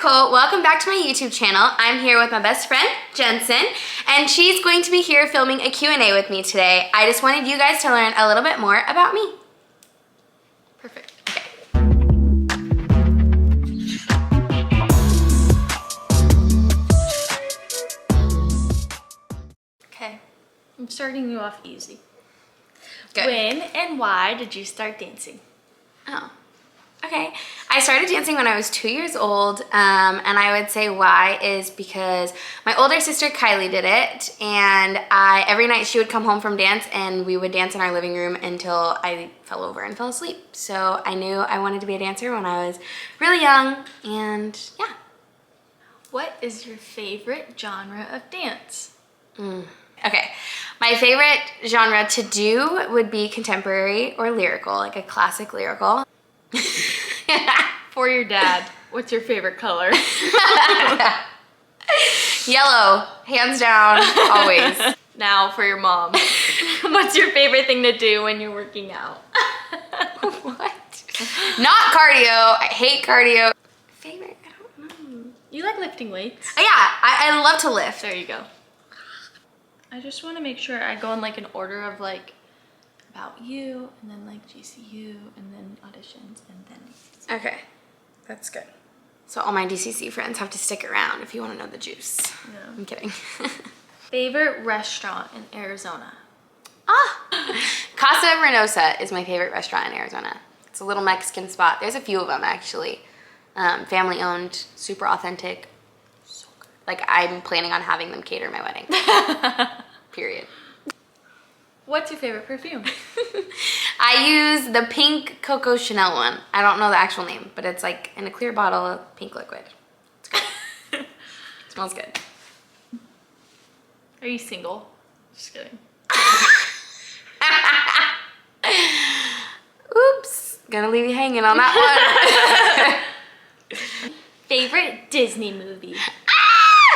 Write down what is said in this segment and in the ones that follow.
Nicole. Welcome back to my YouTube channel. I'm here with my best friend, Jensen, and she's going to be here filming a Q&A with me today. I just wanted you guys to learn a little bit more about me. Perfect. Okay, I'm starting you off easy. Good. When and why did you start dancing? Oh, okay. I started dancing when I was 2 years old, and I would say why is because my older sister Kylie did it, and every night she would come home from dance and we would dance in our living room until I fell over and fell asleep. So I knew I wanted to be a dancer when I was really young, and yeah. What is your favorite genre of dance? Okay, my favorite genre to do would be contemporary or lyrical, like a classic lyrical. For your dad, what's your favorite color? Yellow, hands down, always. Now for your mom, what's your favorite thing to do when you're working out? What? Not cardio. I hate cardio. Favorite? I don't know. You like lifting weights? Yeah, I love to lift. There you go. I just want to make sure I go in like an order of like about you, and then like GCU, and then auditions, and then... Okay, that's good. So all my DCC friends have to stick around if you want to know the juice. Yeah. I'm kidding. Favorite restaurant in Arizona? Casa Reynosa is my favorite restaurant in Arizona. It's a little Mexican spot. There's a few of them actually. Family owned, super authentic. So good. Like I'm planning on having them cater my wedding. Period. What's your favorite perfume? I use the pink Coco Chanel one. I don't know the actual name, but it's like in a clear bottle of pink liquid. It's good. It smells good. Are you single? Just kidding. Oops, gonna leave you hanging on that one. Favorite Disney movie?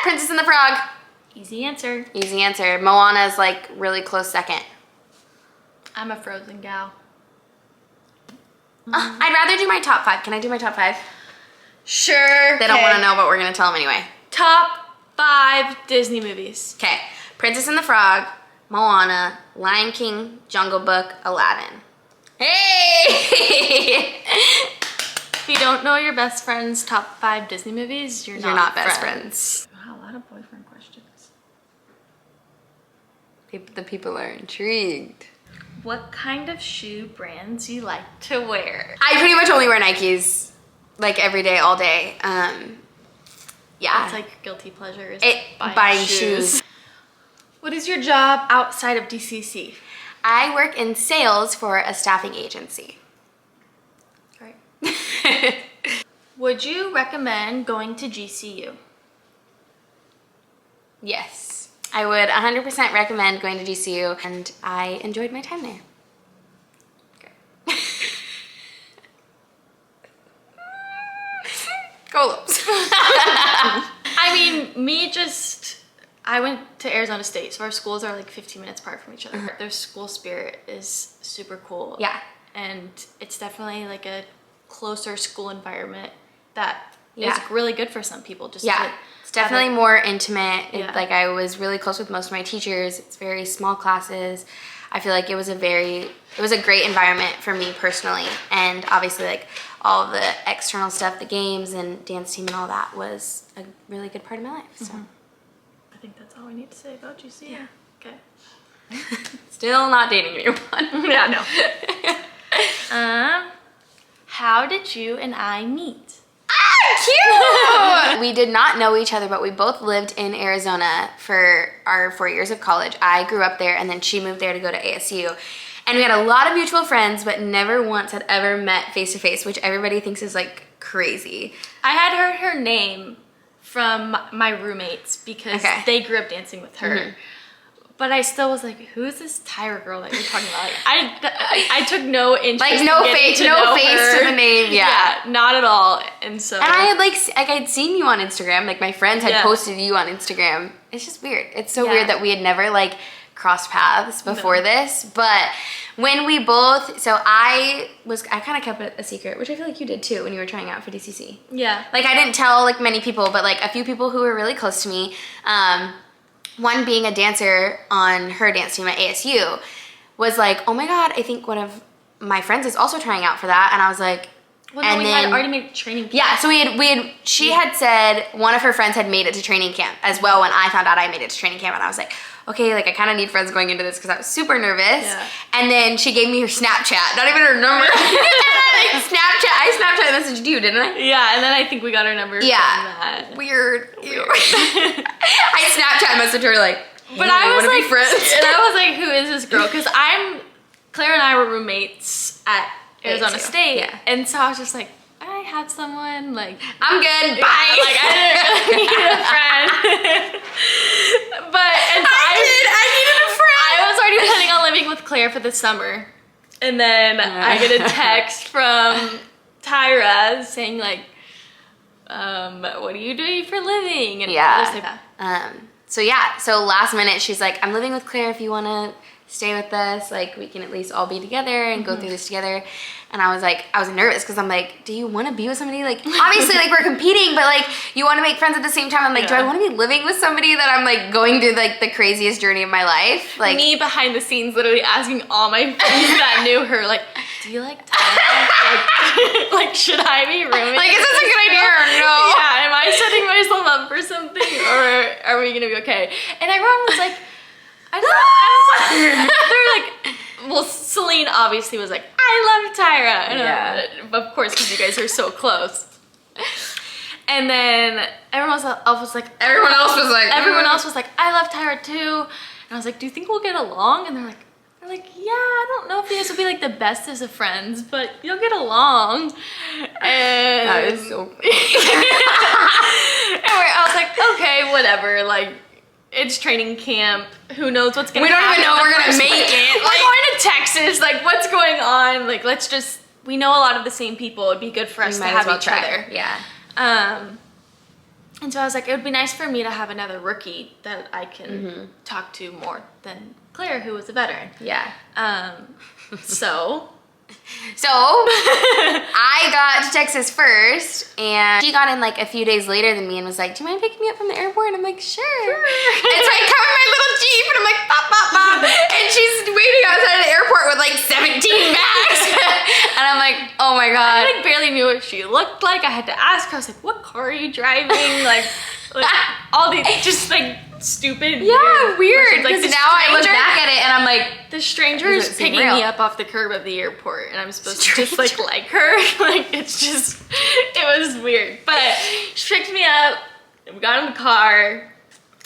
Princess and the Frog. Easy answer. Easy answer. Moana's like really close second. I'm a Frozen gal. I'd rather do my top 5. Can I do my top 5? Sure. They don't want to know, but we're gonna tell them anyway. Top 5 Disney movies. Okay, Princess and the Frog, Moana, Lion King, Jungle Book, Aladdin. Hey! If you don't know your best friend's top 5 Disney movies, you're not best friends. Wow, a lot of boyfriend questions. The people are intrigued. What kind of shoe brands you like to wear? I pretty much only wear Nikes, like every day, all day. Yeah. It's like guilty pleasure is buying shoes. What is your job outside of DCC? I work in sales for a staffing agency. Great. Would you recommend going to GCU? Yes. I would 100% recommend going to GCU, and I enjoyed my time there. Okay. Go Lopes. I mean, I went to Arizona State, so our schools are like 15 minutes apart from each other. Their school spirit is super cool. Yeah. And it's definitely like a closer school environment that is Yeah. really good for some people. It's definitely more intimate. Yeah. Like I was really close with most of my teachers. It's very small classes. I feel like it was a great environment for me personally. And obviously like all the external stuff, the games and dance team and all that was a really good part of my life. So I think that's all we need to say about GCU. Yeah. Okay. Still not dating anyone. Yeah, no. How did you and I meet? Cute! We did not know each other, but we both lived in Arizona for our 4 years of college. I grew up there, and then she moved there to go to ASU. And we had a lot of mutual friends, but never once had ever met face-to-face, which everybody thinks is like crazy. I had heard her name from my roommates because they grew up dancing with her. But I still was like, who is this Tyra girl that you're talking about? Like, I took no interest. Like no face to the name. Yeah, not at all. And I had I'd seen you on Instagram. Like my friends had posted you on Instagram. It's just weird. It's so weird that we had never like crossed paths before this, but when we both, so I kind of kept it a secret, which I feel like you did too when you were trying out for DCC. Yeah. Like I didn't tell like many people, but like a few people who were really close to me, one being a dancer on her dance team at ASU, was like, oh my God, I think one of my friends is also trying out for that. And I was like, well, no, we had already made training camp. Yeah, so she had said one of her friends had made it to training camp as well when I found out I made it to training camp. And I was like, okay, like I kind of need friends going into this because I was super nervous. Yeah. And then she gave me her Snapchat, not even her number. Snapchat, I Snapchat messaged you, didn't I? Yeah, and then I think we got her number from that. Weird. I Snapchat messaged her like, hey, but I was like, friends? And I was like, who is this girl? Because Claire and I were roommates at Arizona State. Yeah. And so I was just like, I have someone, like, I'm good, bye. Like, I didn't really need a friend. But, and so I needed a friend. I was already planning on living with Claire for the summer. And then I get a text from Tyra saying, like, what are you doing for living? And yeah. Just like that. So last minute, she's like, I'm living with Claire if you want to stay with us. Like, we can at least all be together and go through this together. And I was nervous because I'm like, do you want to be with somebody? Like, obviously, like, we're competing, but, like, you want to make friends at the same time. I'm like, do I want to be living with somebody that I'm, like, going through, like, the craziest journey of my life? Like, me behind the scenes literally asking all my friends that knew her, like, do you like Tyra? like, should I be rooming? Like, is this a good idea or no? Yeah, am I setting myself up for something, or are we going to be okay? And everyone was like, they were like, well, Celine obviously was like, I love Tyra. And of course, because you guys are so close. And then everyone else was like, I love Tyra too. And I was like, do you think we'll get along? And they're like, yeah, I don't know if you guys will be like the bestest of friends, but you'll get along. And that is so funny. Anyway, I was like, okay, whatever. Like, it's training camp. Who knows what's gonna happen? We don't even know we're gonna make it. We're going to Texas. Like, what's going on? Like, let's just, we know a lot of the same people. It'd be good for us to have each other. Yeah. And so I was like, it would be nice for me to have another rookie that I can talk to more than Claire, who was a veteran. Yeah. So I got to Texas first, and she got in like a few days later than me and was like, do you mind picking me up from the airport? And I'm like, sure. And so I come in my little Jeep and I'm like, bop, bop, bop. And she's waiting outside of the airport with like 17 bags. And I'm like, oh my God. I like barely knew what she looked like. I had to ask her, I was like, what car are you driving? Like all these just like stupid weird. Like, now I look back at it and I'm like, the stranger is picking me up off the curb of the airport and I'm supposed to just like her. Like, it's just, it was weird. But she picked me up, and we got in the car,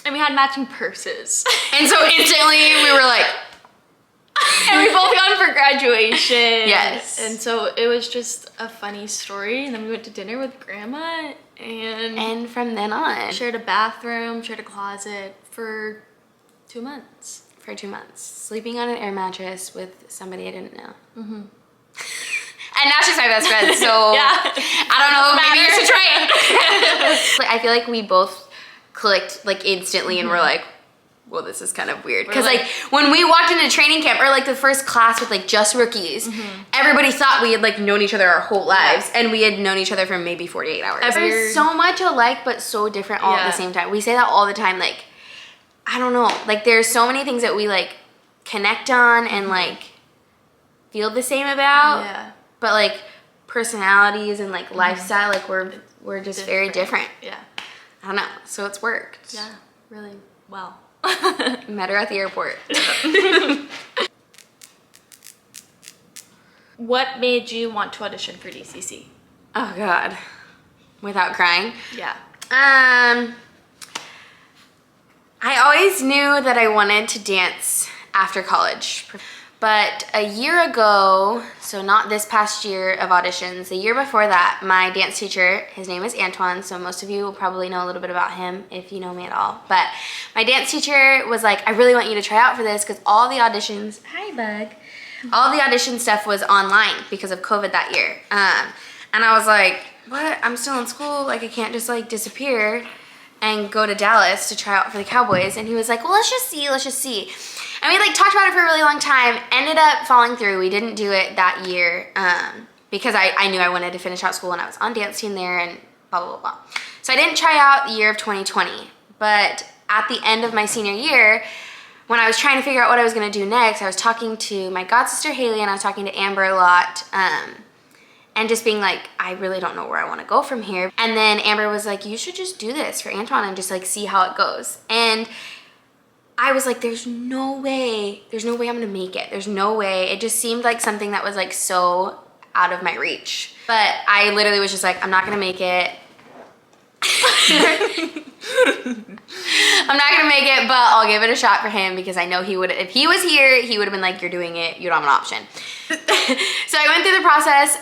and we had matching purses. And so instantly we were like, and we both gone for graduation. Yes. And so it was just a funny story. And then we went to dinner with grandma, and from then on, shared a bathroom, shared a closet for 2 months. For 2 months. Sleeping on an air mattress with somebody I didn't know. And now she's my best friend, so yeah. I don't know, maybe you should try it. Like, I feel like we both clicked like instantly and we're like, well, this is kind of weird. Because like when we walked into training camp or like the first class with like just rookies, everybody thought we had like known each other our whole lives, and we had known each other for maybe 48 hours. We're so much alike but so different all at the same time. We say that all the time. Like, I don't know, like there's so many things that we like connect on and like feel the same about, but like personalities and like lifestyle, like we're just very different. I don't know, so it's worked. Really well. Met her at the airport. What made you want to audition for DCC? Oh God, without crying. I always knew that I wanted to dance after college. But a year ago, so not this past year of auditions, the year before that, my dance teacher, his name is Antoine, so most of you will probably know a little bit about him if you know me at all. But my dance teacher was like, I really want you to try out for this because all the auditions, hi bug, all the audition stuff was online because of COVID that year. And I was like, what? I'm still in school, like I can't just like disappear and go to Dallas to try out for the Cowboys. And he was like, well, let's just see. And we like talked about it for a really long time, ended up falling through. We didn't do it that year because I knew I wanted to finish out school and I was on dance team there and blah, blah, blah, blah. So I didn't try out the year of 2020. But at the end of my senior year, when I was trying to figure out what I was going to do next, I was talking to my god sister Haley and I was talking to Amber a lot. And just being like, I really don't know where I want to go from here. And then Amber was like, you should just do this for Antoine and just like see how it goes. And I was like, there's no way I'm gonna make it. There's no way. It just seemed like something that was like so out of my reach. But I literally was just like, I'm not gonna make it. I'm not gonna make it, but I'll give it a shot for him because I know he would, if he was here, he would have been like, you're doing it, you don't have an option. So I went through the process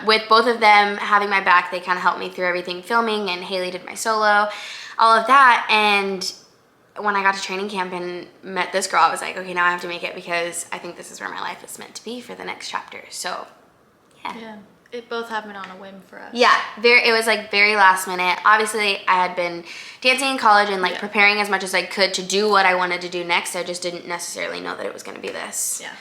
with both of them having my back. They kind of helped me through everything filming, and Haley did my solo, all of that. And when I got to training camp and met this girl, I was like, okay, now I have to make it because I think this is where my life is meant to be for the next chapter. So yeah. It both happened on a whim for us. Yeah, it was like very last minute. Obviously, I had been dancing in college and like preparing as much as I could to do what I wanted to do next. I just didn't necessarily know that it was going to be this. Yeah.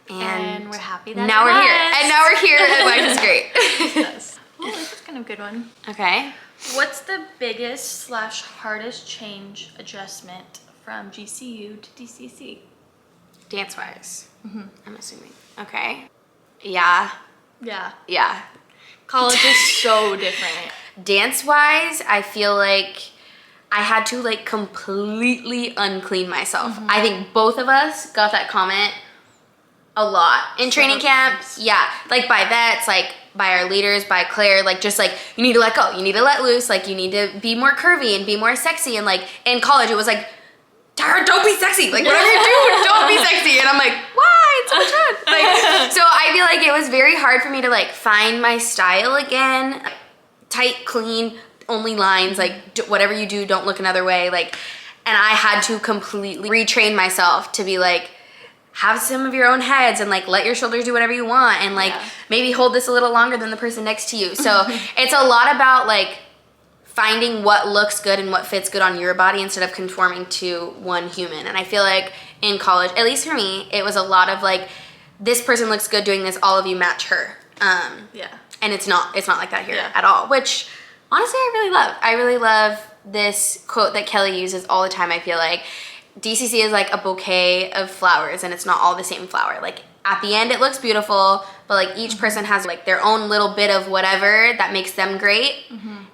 And we're happy that now we're here. And now we're here and life is great. Yes. Oh, this is kind of a good one. Okay. What's the biggest / hardest change adjustment from GCU to DCC? Dance-wise, I'm assuming. Okay. Yeah. Yeah. College is so different. Dance-wise, I feel like I had to like completely unclean myself. I think both of us got that comment a lot in training camp. Yeah, like by vets, like by our leaders, by Claire, like just like you need to let go, you need to let loose, like you need to be more curvy and be more sexy. And like in college, it was like, Tara, don't be sexy. Like whatever you do, don't be sexy. And I'm like, why? It's so much fun. Like, so I feel like it was very hard for me to like find my style again. Tight, clean, only lines. Like whatever you do, don't look another way. Like, and I had to completely retrain myself to be like, have some of your own heads and like let your shoulders do whatever you want and like maybe hold this a little longer than the person next to you. So it's a lot about like finding what looks good and what fits good on your body instead of conforming to one human. And I feel like in college, at least for me, it was a lot of like, this person looks good doing this, all of you match her. And it's not like that here at all, which honestly I really love. I really love this quote that Kelly uses all the time. I feel like DCC is like a bouquet of flowers and it's not all the same flower. Like at the end it looks beautiful, but like each person has like their own little bit of whatever that makes them great.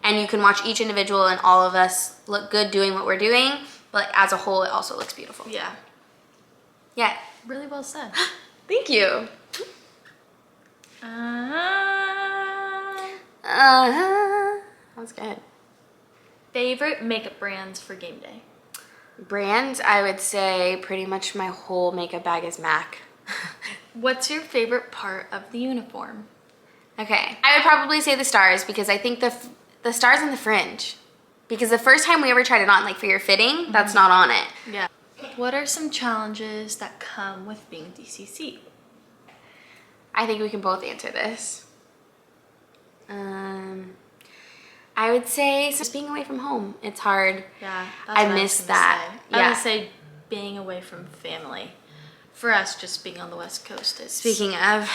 And you can watch each individual and all of us look good doing what we're doing, but like as a whole it also looks beautiful. Yeah. Really well said. Thank you. That's good. Favorite makeup brands for game day? Brands, I would say pretty much my whole makeup bag is MAC. What's your favorite part of the uniform? Okay, I would probably say the stars because I think the stars and the fringe. Because the first time we ever tried it on, like for your fitting, that's not on it. Yeah. What are some challenges that come with being DCC? I think we can both answer this. I would say just being away from home. It's hard. Yeah, I miss that. I would say being away from family. For us, just being on the West Coast is... Speaking of,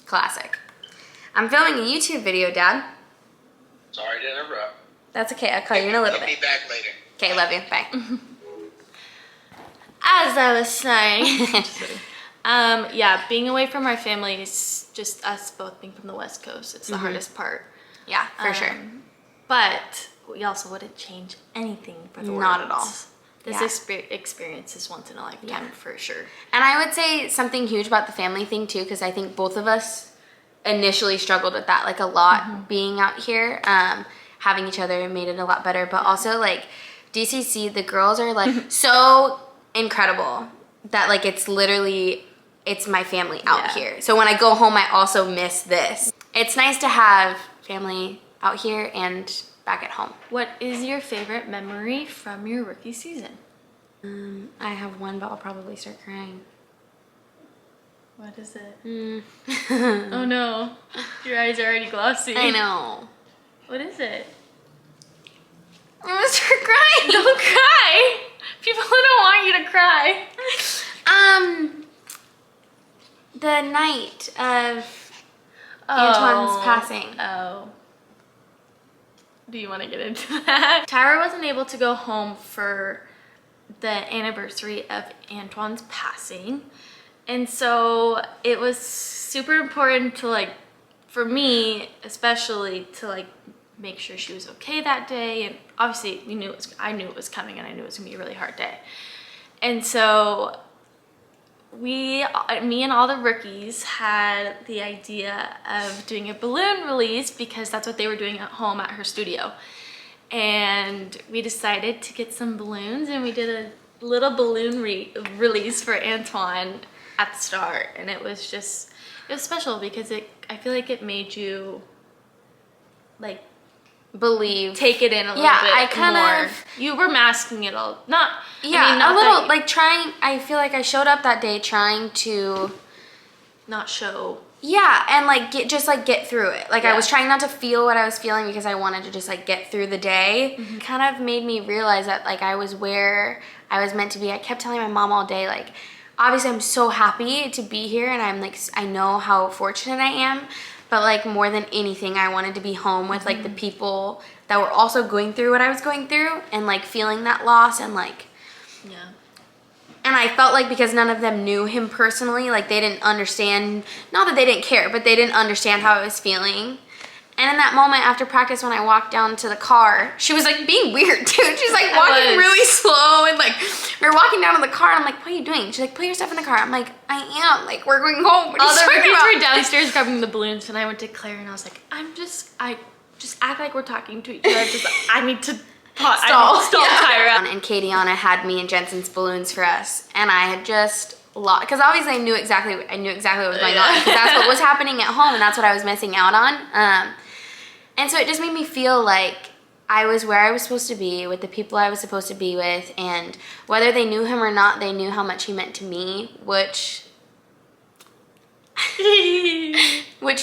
classic. I'm filming a YouTube video, Dad. Sorry to interrupt. That's okay. I'll call you in a little bit. Be back later. Okay, love you. Bye. As I was saying, yeah, being away from our family is just us both being from the West Coast. It's the hardest part. Yeah, for sure. But we also wouldn't change anything for the world. Not at all. This experience is once in a lifetime for sure. And I would say something huge about the family thing too, because I think both of us initially struggled with that like a lot being out here. Having each other made it a lot better, but also like DCC, the girls are like so incredible that like it's literally, it's my family out here. So when I go home, I also miss this. It's nice to have family out here and back at home. What is your favorite memory from your rookie season? I have one, but I'll probably start crying. What is it? Oh no, your eyes are already glossy. I know. What is it? I'm gonna start crying. Don't cry. People don't want you to cry. The night of Antoine's passing. Oh. Do you want to get into that? Tyra wasn't able to go home for the anniversary of Antoine's passing. And so it was super important to like, for me especially, to like make sure she was okay that day. And obviously I knew it was coming, and I knew it was gonna be a really hard day. And so me and all the rookies had the idea of doing a balloon release, because that's what they were doing at home at her studio. And we decided to get some balloons, and we did a little balloon release for Antoine at the start. And it was special because I feel like it made you like believe, take it in a little bit I kind more. of, you were masking it all, not a little, like trying. I feel like I showed up that day trying to not show. Yeah, and like get through it. Like I Yeah. was trying not to feel what I was feeling, because I wanted to just like get through the day. Mm-hmm. Kind of made me realize that like I was where I was meant to be. I kept telling my mom all day, like, obviously I'm so happy to be here, and I'm like, I know how fortunate I am, but like more than anything, I wanted to be home with like the people that were also going through what I was going through, and like feeling that loss, and like, Yeah. and I felt like because none of them knew him personally, like they didn't understand, not that they didn't care, but they didn't understand how I was feeling. And in that moment after practice, when I walked down to the car, she was like being weird too. She's like walking really slow, and like we were walking down to the car, and I'm like, what are you doing? She's like, put your stuff in the car. I'm like, I am, like, we're going home. What are All you the talking rookies about? were downstairs grabbing the balloons, and I went to Claire, and I was like, I just act like we're talking to each other. I need to stall Tyra. And Katiana had me and Jensen's balloons for us, and I had just lost, because obviously I knew exactly what was going on, because that's what was happening at home, and that's what I was missing out on. And so it just made me feel like I was where I was supposed to be, with the people I was supposed to be with, and whether they knew him or not, they knew how much he meant to me, which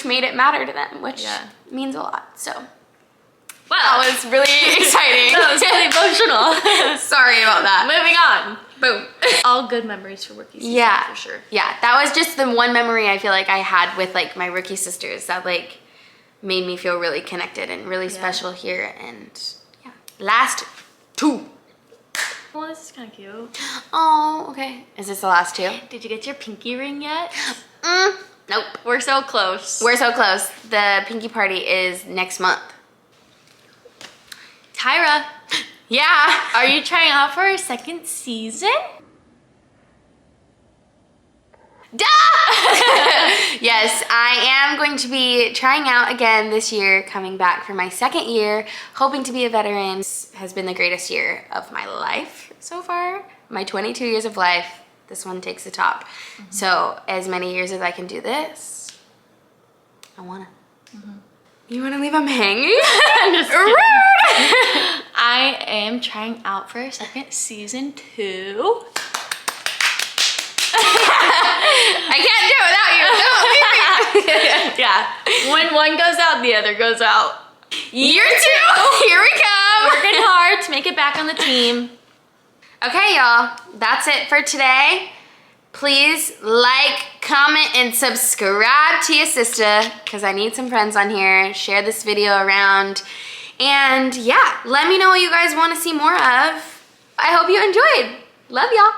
made it matter to them, which means a lot. So Wow. that was really exciting. That was really emotional. Sorry about that. Moving on. Boom. All good memories for rookie season, for sure. Yeah, that was just the one memory I feel like I had with like my rookie sisters that like made me feel really connected and really special here. And yeah, last two. Well, this is kind of cute. Oh, okay. Is this the last two? Did you get your pinky ring yet? Nope. We're so close. We're so close. The pinky party is next month. Tyra, Yeah. are you trying out for a second season? Duh! Yes, I am going to be trying out again this year, coming back for my second year, hoping to be a veteran. This has been the greatest year of my life so far. My 22 years of life, this one takes the top. So as many years as I can do this, I wanna. You wanna leave them hanging? I'm just kidding. Rude! I am trying out for a second season 2. I can't do it without you. No, Yeah. When one goes out, the other goes out. Year 2, here we come. Working hard to make it back on the team. Okay, y'all, that's it for today. Please like, comment, and subscribe to your sister, because I need some friends on here. Share this video around. And yeah, let me know what you guys want to see more of. I hope you enjoyed. Love y'all.